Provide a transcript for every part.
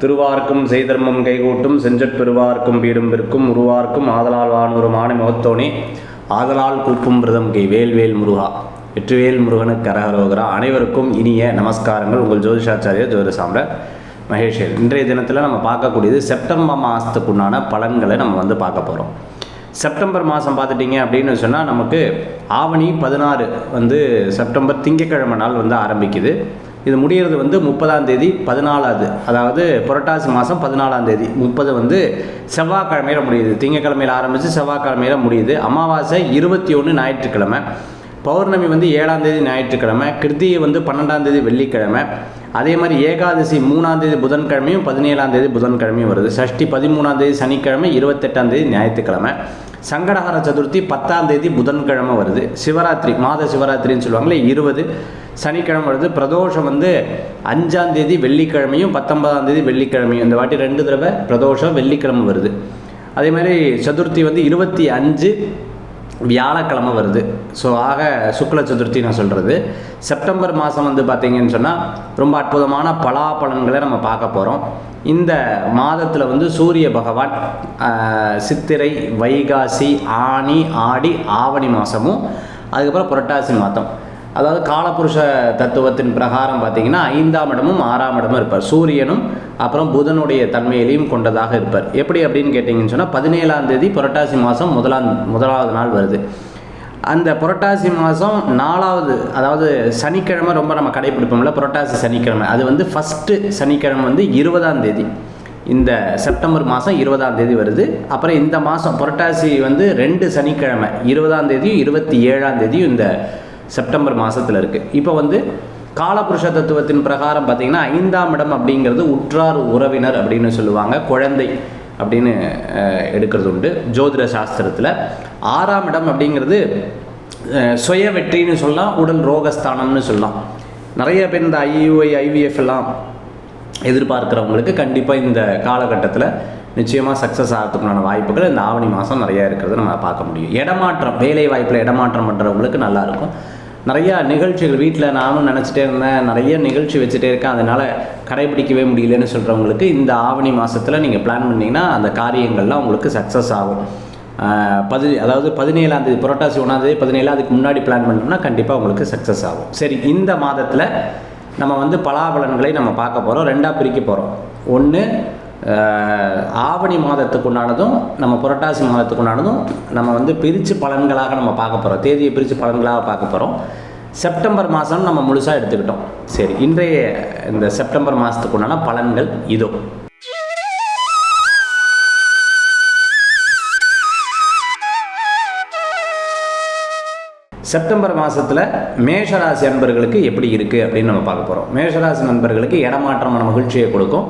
திருவார்க்கும் செய்தர்மம் கைகூட்டும் செஞ்சற் பெருவார்க்கும் வீடும் விற்கும் உருவார்க்கும் ஆதலால் வானூரும் ஆணை முகத்தோனே ஆதலால் கூப்பும் விரதம் கை வேல்வேல் முருகா வெற்றிவேல் முருகனுக்கு கரகரோகரா. அனைவருக்கும் இனிய நமஸ்காரங்கள். உங்கள் ஜோதிஷாச்சாரியர் ஜோதிட சாம்ராட் மகேஷன். இன்றைய தினத்தில் நம்ம பார்க்கக்கூடியது செப்டம்பர் மாதத்துக்குண்டான பலன்களை நம்ம பார்க்க போகிறோம். செப்டம்பர் மாதம் பார்த்துட்டிங்க அப்படின்னு சொன்னால் நமக்கு ஆவணி 16 செப்டம்பர் திங்கக்கிழமை நாள் ஆரம்பிக்குது. இது முடிகிறது 30ஆம் தேதி 14வது, அதாவது புரட்டாசி மாதம் 14ஆம் தேதி. 30 செவ்வாய்க்கிழமையில் முடியுது. திங்கக்கிழமையில் ஆரம்பித்து செவ்வாய்க்கிழமையில் முடியுது. அமாவாசை 21 ஞாயிற்றுக்கிழமை, பௌர்ணமி 7ஆம் தேதி ஞாயிற்றுக்கிழமை, கிருத்திகை 12ஆம் தேதி வெள்ளிக்கிழமை, அதே மாதிரி ஏகாதசி 3ஆம் தேதி புதன்கிழமையும் 17ஆம் தேதி புதன்கிழமையும் வருது. சஷ்டி 13ஆம் தேதி சனிக்கிழமை, 28ஆம் தேதி ஞாயிற்றுக்கிழமை, சங்கடஹர சதுர்த்தி 10ஆம் தேதி புதன்கிழமை வருது. சிவராத்திரி மாத சிவராத்திரின்னு சொல்லுவாங்களே 20 சனிக்கிழமை வருது. பிரதோஷம் 5ஆம் தேதி வெள்ளிக்கிழமையும் 19ஆம் தேதி வெள்ளிக்கிழமையும், இந்த வாட்டி 2 தடவை பிரதோஷம் வெள்ளிக்கிழமை வருது. அதே மாதிரி சதுர்த்தி 25 வியாழக்கிழமை வருது. ஸோ ஆக சுக்ல சதுர்த்தி நான் சொல்கிறது. செப்டம்பர் மாதம் பார்த்தீங்கன்னு சொன்னால் ரொம்ப அற்புதமான பலாபலன்களை நம்ம பார்க்க போகிறோம். இந்த மாதத்தில் சூரிய பகவான் சித்திரை, வைகாசி, ஆனி, ஆடி, ஆவணி மாதமும் அதுக்கப்புறம் புரட்டாசி மாதம், அதாவது காலபுருஷ தத்துவத்தின் பிரகாரம் பார்த்திங்கன்னா 5ஆம் இடமும் 6ஆம் இடமும் இருப்பார். சூரியனும் அப்புறம் புதனுடைய தன்மையிலையும் கொண்டதாக இருப்பார். எப்படி அப்படின்னு கேட்டிங்கன்னு சொன்னால் 17ஆம் தேதி புரட்டாசி மாதம் முதலாவது நாள் வருது. அந்த புரட்டாசி மாதம் 4வது, அதாவது சனிக்கிழமை ரொம்ப நம்ம கடைப்பிடிப்போம்ல, புரட்டாசி சனிக்கிழமை. அது ஃபஸ்ட்டு சனிக்கிழமை 20ஆம் தேதி. இந்த செப்டம்பர் மாதம் 20ஆம் தேதி வருது. அப்புறம் இந்த மாதம் புரட்டாசி 2 சனிக்கிழமை 20ஆம் தேதியும் 27ஆம் தேதியும் இந்த செப்டம்பர் மாதத்தில் இருக்குது. இப்போ காலபுருஷ தத்துவத்தின் பிரகாரம் பார்த்திங்கன்னா 5ஆம் இடம் அப்படிங்கிறது உற்றார் உறவினர் அப்படின்னு சொல்லுவாங்க, குழந்தை அப்படின்னு எடுக்கிறது உண்டு ஜோதிட சாஸ்திரத்தில். 6ஆம் இடம் அப்படிங்கிறது சுய வெற்றின்னு சொல்லலாம், உடல் ரோகஸ்தானம்னு சொல்லலாம். நிறைய பேர் இந்த IUI IVF எல்லாம் எதிர்பார்க்குறவங்களுக்கு கண்டிப்பாக இந்த காலகட்டத்தில் நிச்சயமாக சக்ஸஸ் ஆகிறதுக்குண்டான வாய்ப்புகள் இந்த ஆவணி மாதம் நிறையா இருக்கிறத நம்ம பார்க்க முடியும். இடமாற்றம், வேலை வாய்ப்பில் இடமாற்றம் பண்ணுறவங்களுக்கு நல்லாயிருக்கும். நிறையா நிகழ்ச்சிகள் வீட்டில் நானும் நினச்சிட்டே இருந்தேன், நிறைய நிகழ்ச்சி வச்சுட்டே இருக்கேன், அதனால் கடைபிடிக்கவே முடியலன்னு சொல்கிறவங்களுக்கு இந்த ஆவணி மாதத்தில் நீங்கள் பிளான் பண்ணிங்கன்னா அந்த காரியங்கள்லாம் உங்களுக்கு சக்ஸஸ் ஆகும். அதாவது 17ஆம் தேதி புரட்டாசி 1ஆம் தேதி 17 அதுக்கு முன்னாடி பிளான் பண்ணோம்னா கண்டிப்பாக உங்களுக்கு சக்ஸஸ் ஆகும். சரி, இந்த மாதத்தில் நம்ம பலாபலன்களை நம்ம பார்க்க போகிறோம். 2ஆக பிரிக்க போகிறோம். ஒன்று ஆவணி மாதத்துக்கு உண்டானதும் நம்ம புரட்டாசி மாதத்துக்கு உண்டானதும் நம்ம பிரித்து பலன்களாக நம்ம பார்க்க போகிறோம். தேதியை பிரித்து பலன்களாக பார்க்க போகிறோம். செப்டம்பர் மாதம் நம்ம முழுசாக எடுத்துக்கிட்டோம். சரி, இன்றைய இந்த செப்டம்பர் மாதத்துக்கு உண்டான பலன்கள் இதோ. செப்டம்பர் மாதத்தில் மேஷராசி நண்பர்களுக்கு எப்படி இருக்குது அப்படின்னு நம்ம பார்க்க போகிறோம். மேஷராசி நண்பர்களுக்கு இடமாற்றமான மகிழ்ச்சியை கொடுக்கும்.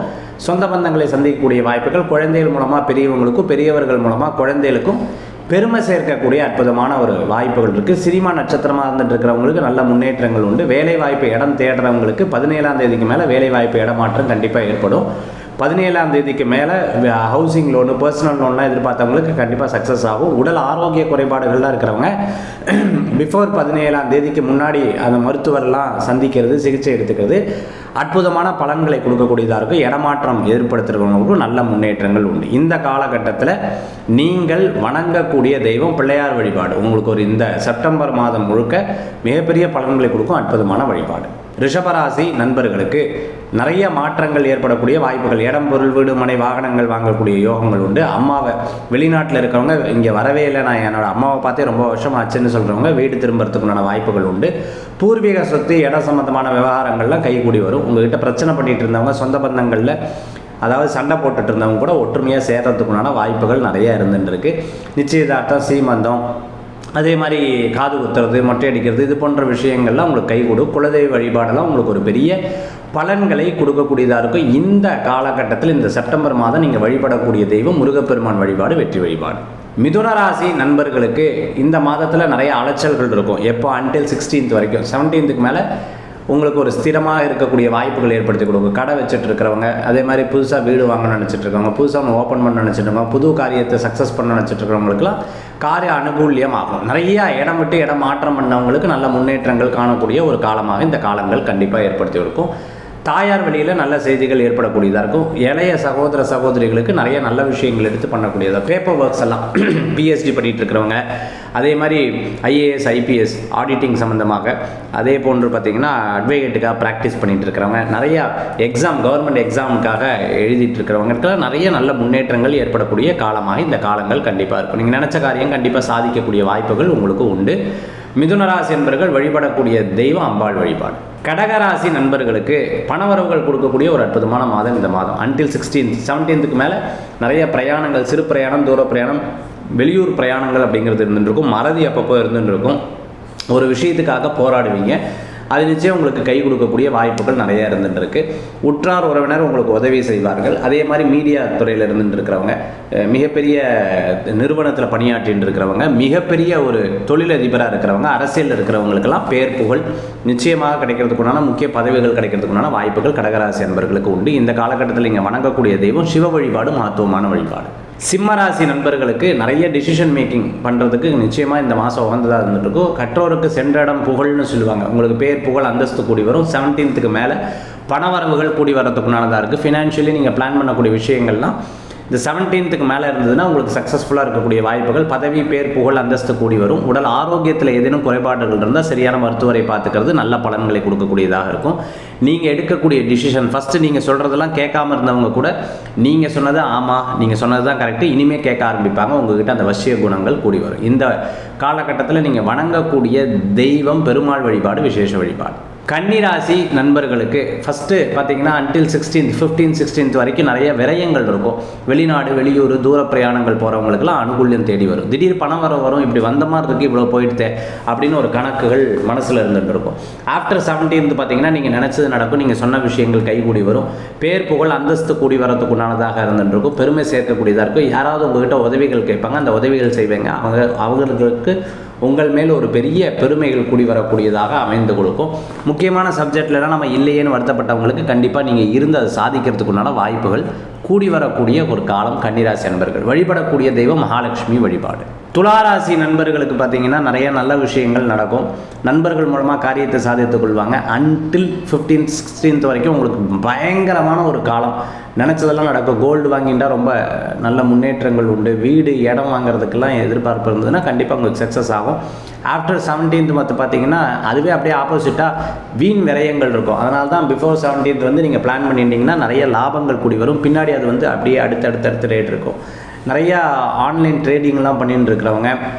சொந்த பந்தங்களை சந்திக்கக்கூடிய வாய்ப்புகள், குழந்தைகள் மூலமாக பெரியவங்களுக்கும், பெரியவர்கள் மூலமாக குழந்தைகளுக்கும் பெருமை சேர்க்கக்கூடிய அற்புதமான ஒரு வாய்ப்புகள் இருக்குது. சினிமா நட்சத்திரமாக இருந்துட்டு இருக்கிறவங்களுக்கு நல்ல முன்னேற்றங்கள் உண்டு. வேலை வாய்ப்பு இடம் தேடுறவங்களுக்கு 17ஆம் தேதிக்கு மேலே வேலை வாய்ப்பு இடமாற்றம் கண்டிப்பாக ஏற்படும். 17ஆம் தேதிக்கு மேலே ஹவுசிங் லோனு, பர்சனல் லோன்லாம் எதிர்பார்த்தவங்களுக்கு கண்டிப்பாக சக்ஸஸ் ஆகும். உடல் ஆரோக்கிய குறைபாடுகள்லாம் இருக்கிறவங்க பிஃபோர் 17ஆம் தேதிக்கு முன்னாடி அந்த மருத்துவரெல்லாம் சந்திக்கிறது, சிகிச்சை எடுத்துக்கிறது அற்புதமான பலன்களை கொடுக்கக்கூடியதாக இருக்கும். இடமாற்றம் ஏற்படுத்துகிறவங்களுக்கும் நல்ல முன்னேற்றங்கள் உண்டு. இந்த காலகட்டத்தில் நீங்கள் வணங்கக்கூடிய தெய்வம் பிள்ளையார் வழிபாடு உங்களுக்கு இந்த செப்டம்பர் மாதம் முழுக்க மிகப்பெரிய பலன்களை கொடுக்கும் அற்புதமான வழிபாடு. ரிஷபராசி நண்பர்களுக்கு நிறைய மாற்றங்கள் ஏற்படக்கூடிய வாய்ப்புகள், இடம், பொருள், வீடு, மனை, வாகனங்கள் வாங்கக்கூடிய யோகங்கள் உண்டு. அம்மாவை வெளிநாட்டில் இருக்கிறவங்க இங்கே வரவே இல்லை, நான் என்னோட அம்மாவை பார்த்தே ரொம்ப வருஷம் ஆச்சுன்னு சொல்கிறவங்க வீடு திரும்புறதுக்குண்டான வாய்ப்புகள் உண்டு. பூர்வீக சொத்து, இடம் சம்பந்தமான விவகாரங்கள்லாம் கைகூடி வரும். உங்கள்கிட்ட பிரச்சனை பண்ணிகிட்டு இருந்தவங்க, சொந்த பந்தங்களில் அதாவது சண்டை போட்டுட்டு இருந்தவங்க கூட ஒற்றுமையாக சேர்றதுக்குண்டான வாய்ப்புகள் நிறையா இருந்துருக்கு. நிச்சயதார்த்தம், சீமந்தம், அதே மாதிரி காது குத்துறது, மொட்டை அடிக்கிறது, இது போன்ற விஷயங்கள்லாம் உங்களுக்கு கை கொடு. குலதெய்வ வழிபாடெல்லாம் உங்களுக்கு ஒரு பெரிய பலன்களை கொடுக்கக்கூடியதாக இருக்கும். இந்த காலகட்டத்தில் இந்த செப்டம்பர் மாதம் நீங்கள் வழிபடக்கூடிய தெய்வம் முருகப்பெருமான் வழிபாடு வெற்றி வழிபாடு. மிதுன ராசி நண்பர்களுக்கு இந்த மாதத்தில் நிறைய அலைச்சல்கள் இருக்கும். எப்போ until 16th வரைக்கும், 17th மேலே உங்களுக்கு ஒரு ஸ்திரமாக இருக்கக்கூடிய வாய்ப்புகள் ஏற்படுத்தி கொடுக்கும். கடை வச்சுட்டு இருக்கிறவங்க, அதே மாதிரி புதுசாக வீடு வாங்கணும்னு நினச்சிட்டு இருக்கவங்க, புதுசாக ஓப்பன் பண்ண நினச்சிட்டு இருக்கவங்க, புது காரியத்தை சக்ஸஸ் பண்ண நினச்சிட்டு இருக்கிறவங்களுக்குலாம் காரிய அனுகூல்யம் ஆகும். நிறையா இடம் விட்டு இடம் மாற்றம் பண்ணவங்களுக்கு நல்ல முன்னேற்றங்கள் காணக்கூடிய ஒரு காலமாக இந்த காலங்கள் கண்டிப்பாக ஏற்படுத்தி கொடுக்கும். தாயார் வழியில் நல்ல செய்திகள் ஏற்படக்கூடியதாக இருக்கும். இளைய சகோதர சகோதரிகளுக்கு நிறைய நல்ல விஷயங்கள் எடுத்து பண்ணக்கூடியதாக பேப்பர் ஒர்க்ஸ் எல்லாம் பிஎஸ்டி பண்ணிகிட்டு இருக்கிறவங்க, அதே மாதிரி ஐஏஎஸ் ஐபிஎஸ் ஆடிட்டிங் சம்மந்தமாக, அதே போன்று பார்த்திங்கன்னா அட்வொகேட்டுக்காக ப்ராக்டிஸ் பண்ணிகிட்டு இருக்கிறவங்க, நிறையா கவர்மெண்ட் எக்ஸாமுக்காக எழுதிட்டு இருக்கிறவங்களுக்கெல்லாம் நிறைய நல்ல முன்னேற்றங்கள் ஏற்படக்கூடிய காலமாக இந்த காலங்கள் கண்டிப்பாக இருக்கும். நீங்கள் நினச்ச காரியம் கண்டிப்பாக சாதிக்கக்கூடிய வாய்ப்புகள் உங்களுக்கு உண்டு. மிதுனராசி நண்பர்கள் வழிபடக்கூடிய தெய்வம் அம்பாள் வழிபாடு. கடகராசி நண்பர்களுக்கு பணவரவுகள் கொடுக்கக்கூடிய ஒரு அற்புதமான மாதம் இந்த மாதம். அன்டில் 17th மேலே நிறைய பிரயாணங்கள், சிறு பிரயாணம், தூர பிரயாணம், வெளியூர் பிரயாணங்கள் அப்படிங்கிறது இருந்துருக்கும். மறதி அப்பப்போ இருந்துருக்கும். ஒரு விஷயத்துக்காக போராடுவீங்க, அது நிச்சயம் உங்களுக்கு கை கொடுக்கக்கூடிய வாய்ப்புகள் நிறையா இருந்துருக்கு. உற்றார் உறவினர் உங்களுக்கு உதவி செய்வார்கள். அதே மாதிரி மீடியா துறையில் இருந்துட்டு இருக்கிறவங்க, மிகப்பெரிய நிறுவனத்தில் பணியாற்றின்னு இருக்கிறவங்க, மிகப்பெரிய ஒரு தொழிலதிபராக இருக்கிறவங்க, அரசியல் இருக்கிறவங்களுக்கெல்லாம் பேர் புகழ் நிச்சயமாக கிடைக்கிறதுக்குண்டான முக்கிய பதவிகள் கிடைக்கிறதுக்குண்டான வாய்ப்புகள் கடகராசி நண்பர்களுக்கு உண்டு. இந்த காலகட்டத்தில் இங்கே வணங்கக்கூடிய தெய்வம் சிவ வழிபாடு, மகத்துவமான வழிபாடு. சிம்மராசி நண்பர்களுக்கு நிறைய டிசிஷன் மேக்கிங் பண்ணுறதுக்கு நிச்சயமாக இந்த மாதம் உகந்ததாக இருந்துகிட்ருக்கும். கற்றோருக்கு சென்ற இடம் புகழ்னு சொல்லுவாங்க. உங்களுக்கு பேர் புகழ் அந்தஸ்து கூடி வரும். 17th மேலே பணவரவுகள் கூடி வரதுக்குனானதாக இருக்குது. ஃபினான்ஷியலி நீங்கள் பிளான் பண்ணக்கூடிய விஷயங்கள்லாம் இந்த 17th மேலே இருந்ததுன்னா உங்களுக்கு சக்ஸஸ்ஃபுல்லாக இருக்கக்கூடிய வாய்ப்புகள், பதவி, பேர், புகழ், அந்தஸ்து கூடி வரும். உடல் ஆரோக்கியத்தில் ஏதேனும் குறைபாடுகள் இருந்தால் சரியான மருத்துவரை பார்த்துக்கிறது நல்ல பலன்களை கொடுக்கக்கூடியதாக இருக்கும். நீங்கள் எடுக்கக்கூடிய டிசிஷன் ஃபஸ்ட்டு நீங்கள் சொல்கிறதெல்லாம் கேட்காம இருந்தவங்க கூட நீங்கள் சொன்னது ஆமாம், நீங்கள் சொன்னது தான் கரெக்டு, இனிமேல் கேட்க ஆரம்பிப்பாங்க. உங்கள்கிட்ட அந்த வசிய குணங்கள் கூடி வரும். இந்த காலகட்டத்தில் நீங்கள் வணங்கக்கூடிய தெய்வம் பெருமாள் வழிபாடு, விசேஷ வழிபாடு. கன்னிராசி நண்பர்களுக்கு ஃபஸ்ட்டு பார்த்தீங்கன்னா அன்டில் 15th வரைக்கும் நிறைய விரயங்கள் இருக்கும். வெளிநாடு, வெளியூர், தூர பிரயாணங்கள் போகிறவங்களுக்குலாம் அனுகூல்யம் தேடி வரும். திடீர் பணம் வரும், இப்படி வந்த மாதிரி இருக்குது, இவ்வளோ போயிடுதே அப்படின்னு ஒரு கணக்குகள் மனசில் இருந்துகிட்டு இருக்கும். ஆஃப்டர் 17th பார்த்தீங்கன்னா நீங்கள் நினச்சது நடக்கும். நீங்கள் சொன்ன விஷயங்கள் கைகூடி வரும். பேர் புகழ் அந்தஸ்து கூடி வரத்துக்கு உண்டானதாக இருந்துட்டு இருக்கும். பெருமை சேர்க்கக்கூடியதாக இருக்கும். யாராவது உங்கள்கிட்ட உதவிகள் கேட்பாங்க, அந்த உதவிகள் செய்வாங்க. அவங்களுக்கு உங்கள் மேல் ஒரு பெரிய பெருமைகள் கூடி வரக்கூடியதாக அமைந்து கொடுக்கும். முக்கியமான சப்ஜெக்ட்லாம் நம்ம இல்லையேன்னு வருத்தப்பட்டவங்களுக்கு கண்டிப்பாக நீங்கள் இருந்து அதை சாதிக்கிறதுக்குண்டான வாய்ப்புகள் கூடி வரக்கூடிய ஒரு காலம். கன்னிராசி நண்பர்கள் வழிபடக்கூடிய தெய்வம் மகாலட்சுமி வழிபாடு. துளாராசி நண்பர்களுக்கு பார்த்தீங்கன்னா நிறைய நல்ல விஷயங்கள் நடக்கும். நண்பர்கள் மூலமாக காரியத்தை சாதித்துக் கொள்வாங்க. அன்டில் 16th வரைக்கும் உங்களுக்கு பயங்கரமான ஒரு காலம். நினச்சதெல்லாம் நடக்கும். கோல்டு வாங்கிட்டா ரொம்ப நல்ல முன்னேற்றங்கள் உண்டு. வீடு, இடம் வாங்குறதுக்கெல்லாம் எதிர்பார்ப்பு இருந்ததுன்னா கண்டிப்பாக உங்களுக்கு சக்ஸஸ் ஆகும். ஆஃப்டர் 17th பார்த்தீங்கன்னா அதுவே அப்படியே ஆப்போசிட்டாக வீண் விரயங்கள் இருக்கும். அதனால தான் பிஃபோர் 17th நீங்கள் பிளான் பண்ணிட்டீங்கன்னா நிறைய லாபங்கள் கூடி வரும். பின்னாடி அது அப்படியே அடுத்தடுத்த ரேட் இருக்கும். நிறையா ஆன்லைன் ட்ரேடிங்லாம் பண்ணிட்டு இருக்கிறவங்க,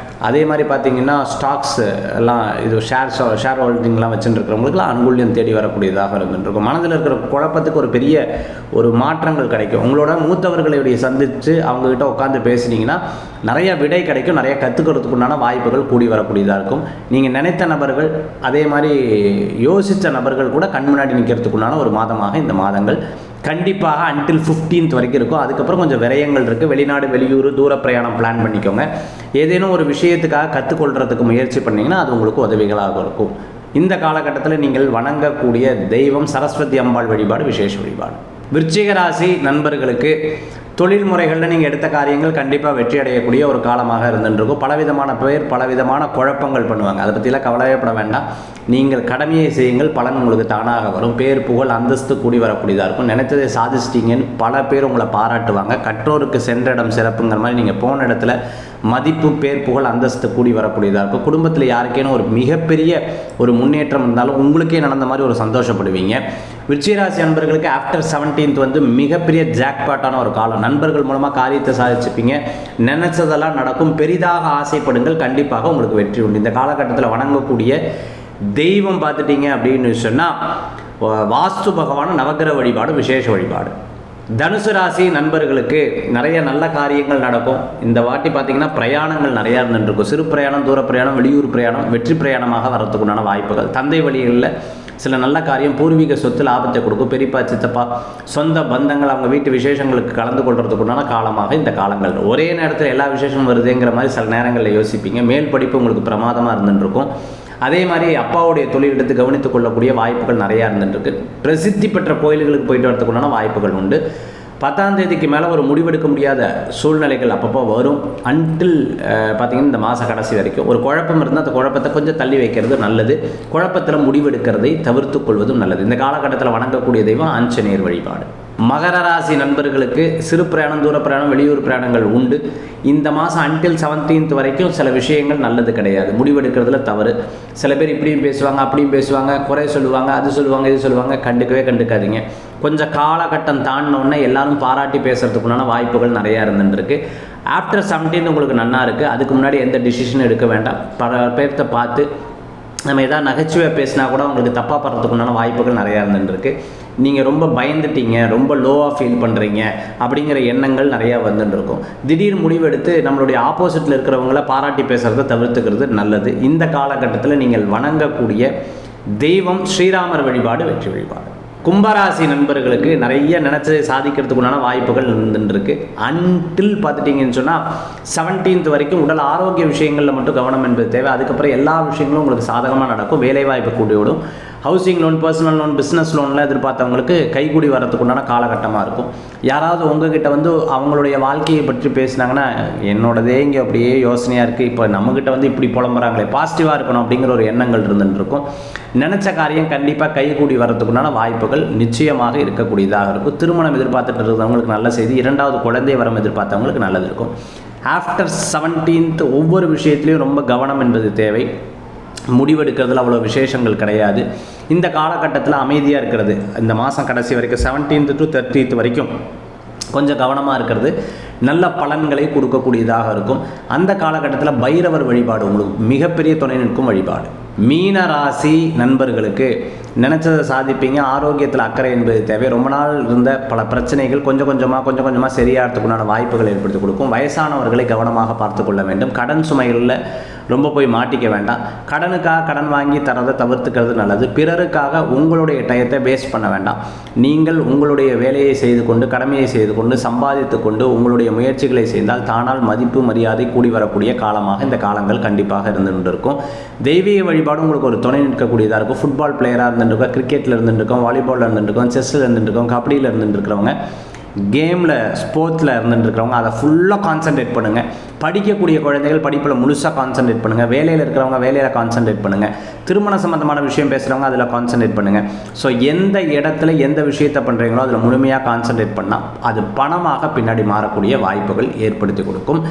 அதே மாதிரி பார்த்தீங்கன்னா ஸ்டாக்ஸ் எல்லாம் இது ஷேர் ஹோல்டிங்லாம் வச்சுட்டு இருக்கிறவங்களுக்குலாம் அனுகூல்யம் தேடி வரக்கூடியதாக இருந்துருக்கும். மனதில் இருக்கிற குழப்பத்துக்கு ஒரு பெரிய ஒரு மாற்றங்கள் கிடைக்கும். உங்களோட மூத்தவர்களுடைய சந்தித்து அவங்ககிட்ட உட்காந்து பேசுனீங்கன்னா நிறைய விடை கிடைக்கும். நிறைய கற்றுக்கிறதுக்குண்டான வாய்ப்புகள் கூடி வரக்கூடியதாக இருக்கும். நீங்கள் நினைத்த நபர்கள், அதே மாதிரி யோசித்த நபர்கள் கூட கண் முன்னாடி நிற்கிறதுக்குண்டான ஒரு மாதமாக இந்த மாதங்கள் கண்டிப்பாக அன்டில் 15th வரைக்கும் இருக்கும். அதுக்கப்புறம் கொஞ்சம் விரயங்கள் இருக்குது. வெளிநாடு, வெளியூர், தூர பிரயாணம் பிளான் பண்ணிக்கோங்க. ஏதேனும் ஒரு விஷயத்துக்காக கற்றுக்கொள்கிறதுக்கு முயற்சி பண்ணிங்கன்னா அது உங்களுக்கு உதவிகளாக இருக்கும். இந்த காலகட்டத்தில் நீங்கள் வணங்கக்கூடிய தெய்வம் சரஸ்வதி அம்பாள் வழிபாடு, விசேஷ வழிபாடு. விருச்சிக ராசி நண்பர்களுக்கு தொழில் முறைகளில் நீங்கள் எடுத்த காரியங்கள் கண்டிப்பாக வெற்றி அடையக்கூடிய ஒரு காலமாக இருந்துருக்கும். பலவிதமான பேர் பலவிதமான குழப்பங்கள் பண்ணுவாங்க. அதை பற்றிலாம் கவலையப்பட வேண்டாம். நீங்கள் கடமையை செய்யுங்கள், பலன் உங்களுக்கு தானாக வரும். பேர் புகழ் அந்தஸ்து கூடி வரக்கூடியதாக இருக்கும். நினைத்ததை சாதிச்சிட்டிங்கன்னு பல பேர் உங்களை பாராட்டுவாங்க. கற்றோருக்கு சென்ற இடம் சிறப்புங்கிற மாதிரி நீங்கள் போன இடத்துல மதிப்பு, பேர் புகழ் அந்தஸ்து கூடி வரக்கூடியதாக இருக்கும். குடும்பத்தில் யாருக்கேனும் ஒரு மிகப்பெரிய ஒரு முன்னேற்றம் இருந்தாலும் உங்களுக்கே நடந்த மாதிரி ஒரு சந்தோஷப்படுவீங்க. விருச்சிகராசி நண்பர்களுக்கு ஆஃப்டர் 17th மிகப்பெரிய ஜாக்பாட்டான ஒரு காலம். நண்பர்கள் மூலமாக காரியத்தை சாதிச்சுப்பீங்க. நினைச்சதெல்லாம் நடக்கும். பெரிதாக ஆசைப்படுங்கள், கண்டிப்பாக உங்களுக்கு வெற்றி உண்டு. இந்த காலகட்டத்தில் வணங்கக்கூடிய தெய்வம் பார்த்துட்டீங்க அப்படின்னு சொன்னால் வாஸ்து பகவான், நவகிரக வழிபாடு, விசேஷ வழிபாடு. தனுசு ராசி நண்பர்களுக்கு நிறைய நல்ல காரியங்கள் நடக்கும். இந்த வாட்டி பார்த்தீங்கன்னா பிரயாணங்கள் நிறையா இருந்துருக்கும். சிறு பிரயாணம், தூர பிரயாணம், வெளியூர் பிரயாணம், வெற்றி பிரயாணமாக வரத்துக்குண்டான வாய்ப்புகள். தந்தை வழிகளில் சில நல்ல காரியம், பூர்வீக சொத்து லாபத்தை கொடுக்கும். பெரியப்பா, சித்தப்பா, சொந்த பந்தங்கள், அவங்க வீட்டு விசேஷங்களுக்கு கலந்து கொள்றதுக்குண்டான காலமாக இந்த காலங்கள். ஒரே நேரத்தில் எல்லா விசேஷமும் வருதுங்கிற மாதிரி சில நேரங்களில் யோசிப்பீங்க. மேல் படிப்பு உங்களுக்கு பிரமாதமாக இருந்துருக்கும். அதே மாதிரி அப்பாவுடைய தொழில் எடுத்து கவனித்துக் கொள்ளக்கூடிய வாய்ப்புகள் நிறையா இருந்துருக்கு. பிரசித்தி பெற்ற கோயில்களுக்கு போயிட்டு வரதுக்குண்டான வாய்ப்புகள் உண்டு. 10ஆம் தேதிக்கு மேலே ஒரு முடிவெடுக்க முடியாத சூழ்நிலைகள் அப்பப்போ வரும். அன்டில் பார்த்திங்கன்னா இந்த மாத கடைசி வரைக்கும் ஒரு குழப்பம் இருந்தால் அந்த குழப்பத்தை கொஞ்சம் தள்ளி வைக்கிறது நல்லது. குழப்பத்தில் முடிவெடுக்கிறதை தவிர்த்து கொள்வதும் நல்லது. இந்த காலகட்டத்தில் வணங்கக்கூடிய தெய்வம் ஆஞ்சநேயர் வழிபாடு. மகர ராசி நண்பர்களுக்கு சிறு பிரயாணம், தூர பிரயாணம், வெளியூர் பிரயாணங்கள் உண்டு. இந்த மாதம் அன்டில் 17th வரைக்கும் சில விஷயங்கள் நல்லது கிடையாது. முடிவெடுக்கிறதுல தவறு. சில பேர் இப்படியும் பேசுவாங்க, அப்படியும் பேசுவாங்க, குறை சொல்லுவாங்க, அது சொல்லுவாங்க, இது சொல்லுவாங்க. கண்டுக்காதீங்க. கொஞ்சம் காலகட்டம் தாண்டினோடனே எல்லாரும் பாராட்டி பேசுறதுக்குண்டான வாய்ப்புகள் நிறையா இருந்துருக்கு. ஆஃப்டர் 17 உங்களுக்கு நன்னா இருக்குது. அதுக்கு முன்னாடி எந்த டிசிஷனும் எடுக்க வேண்டாம். பல பேர்த்த பார்த்து நம்ம எதாவது நகைச்சுவையாக பேசினா கூட உங்களுக்கு தப்பாக படுறதுக்குண்டான வாய்ப்புகள் நிறையா இருந்துருக்கு. நீங்கள் ரொம்ப பயந்துட்டீங்க, ரொம்ப லோவாக ஃபீல் பண்ணுறீங்க அப்படிங்கிற எண்ணங்கள் நிறையா வந்துட்டுருக்கும். திடீர் முடிவெடுத்து நம்மளுடைய ஆப்போசிட்டில் இருக்கிறவங்கள பாராட்டி பேசுகிறத தவிர்த்துக்கிறது நல்லது. இந்த காலகட்டத்தில் நீங்கள் வணங்கக்கூடிய தெய்வம் ஸ்ரீராமர் வழிபாடு வெற்றி வழிபாடு. கும்பராசி நண்பர்களுக்கு நிறைய நினச்சதை சாதிக்கிறதுக்குண்டான வாய்ப்புகள் இருந்துருக்கு. அன்டில் பார்த்துட்டிங்கன்னு சொன்னால் 17th வரைக்கும் உடல் ஆரோக்கிய விஷயங்களில் மட்டும் கவனம் என்பது தேவை. அதுக்கப்புறம் எல்லா விஷயங்களும் உங்களுக்கு சாதகமாக நடக்கும். வேலைவாய்ப்பு கூடியோடும். Housing loan, personal loan, business லோன்லாம் எதிர்பார்த்தவங்களுக்கு கைகூடி வரத்துக்குண்டான காலகட்டமாக இருக்கும். யாராவது உங்ககிட்ட வந்து அவங்களுடைய வாழ்க்கையை பற்றி பேசினாங்கன்னா, என்னோடதே இங்கே அப்படியே யோசனையாக இருக்குது, இப்போ நம்மக்கிட்ட வந்து இப்படி புலம்புறாங்களே, பாசிட்டிவாக இருக்கணும் அப்படிங்கிற ஒரு எண்ணங்கள் இருந்துருக்கும். நினச்ச காரியம் கண்டிப்பாக கைகூடி வரத்துக்குண்டான வாய்ப்புகள் நிச்சயமாக இருக்கக்கூடியதாக இருக்கும். திருமணம் எதிர்பார்த்துட்டு இருக்கிறவங்களுக்கு நல்ல செய்தி. 2வது குழந்தை வரம் எதிர்பார்த்தவங்களுக்கு நல்லது இருக்கும். ஆஃப்டர் 17th ஒவ்வொரு விஷயத்துலையும் ரொம்ப கவனம் என்பது தேவை. முடிவெடுக்கிறதுல அவ்வளோ விசேஷங்கள் கிடையாது. இந்த காலகட்டத்தில் அமைதியாக இருக்கிறது. இந்த மாதம் கடைசி வரைக்கும் 17th to 30th வரைக்கும் கொஞ்சம் கவனமாக இருக்கிறது நல்ல பலன்களை கொடுக்கக்கூடியதாக இருக்கும். அந்த காலகட்டத்தில் பைரவர் வழிபாடு உங்களுக்கு மிகப்பெரிய துணை நிற்கும் வழிபாடு. மீன ராசி நண்பர்களுக்கு நினச்சதை சாதிப்பீங்க. ஆரோக்கியத்தில் அக்கறை என்பது தேவை. ரொம்ப நாள் இருந்த பல பிரச்சனைகள் கொஞ்சம் கொஞ்சமாக சரியாகிறதுக்குண்டான வாய்ப்புகள் ஏற்படுத்தி கொடுக்கும். வயசானவர்களை கவனமாக பார்த்து கொள்ள வேண்டும். கடன் சுமைகளில் ரொம்ப போய் மாட்டிக்க வேண்டாம். கடனுக்காக கடன் வாங்கி தரதை தவிர்த்துக்கிறது நல்லது. பிறருக்காக உங்களுடைய டயத்தை வேஸ்ட் பண்ண வேண்டாம். நீங்கள் உங்களுடைய வேலையை செய்து கொண்டு, கடமையை செய்து கொண்டு, சம்பாதித்து கொண்டு உங்களுடைய முயற்சிகளை செய்தால் தானால் மதிப்பு மரியாதை கூடி வரக்கூடிய காலமாக இந்த காலங்கள் கண்டிப்பாக இருந்துருக்கும். தெய்வீக வழிபாடு உங்களுக்கு ஒரு துணை நிற்கக்கூடியதாக இருக்கும். ஃபுட்பால் பிளேயராக இருந்துருக்கோம், கிரிக்கெட்டில் இருந்துருக்கோம், வாலிபாலில் இருந்துருக்கோம், செஸ்ஸில் இருந்துருக்கோம், கபடியில் இருந்துருக்கிறவங்க, கேமில் ஸ்போர்ட்ஸில் இருந்துருக்கிறவங்க அதை ஃபுல்லாக கான்சன்ட்ரேட் பண்ணுங்கள். படிக்கக்கூடிய குழந்தைகள் படிப்பில் முழுசாக கான்சன்ட்ரேட் பண்ணுங்கள். வேலையில் இருக்கிறவங்க வேலையில் கான்சன்ட்ரேட் பண்ணுங்கள். திருமண சம்மந்தமான விஷயம் பேசுகிறவங்க அதில் கான்சன்ட்ரேட் பண்ணுங்கள். ஸோ எந்த இடத்துல எந்த விஷயத்தை பண்ணுறீங்களோ அதில் முழுமையாக கான்சன்ட்ரேட் பண்ணால் அது பணமாக பின்னாடி மாறக்கூடிய வாய்ப்புகள் ஏற்படுத்தி கொடுக்கும்.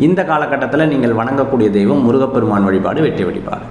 இந்த காலகட்டத்தில் நீங்கள் வணங்கக்கூடிய தெய்வம் முருகப்பெருமான் வழிபாடு வெற்றி வழிபாடு.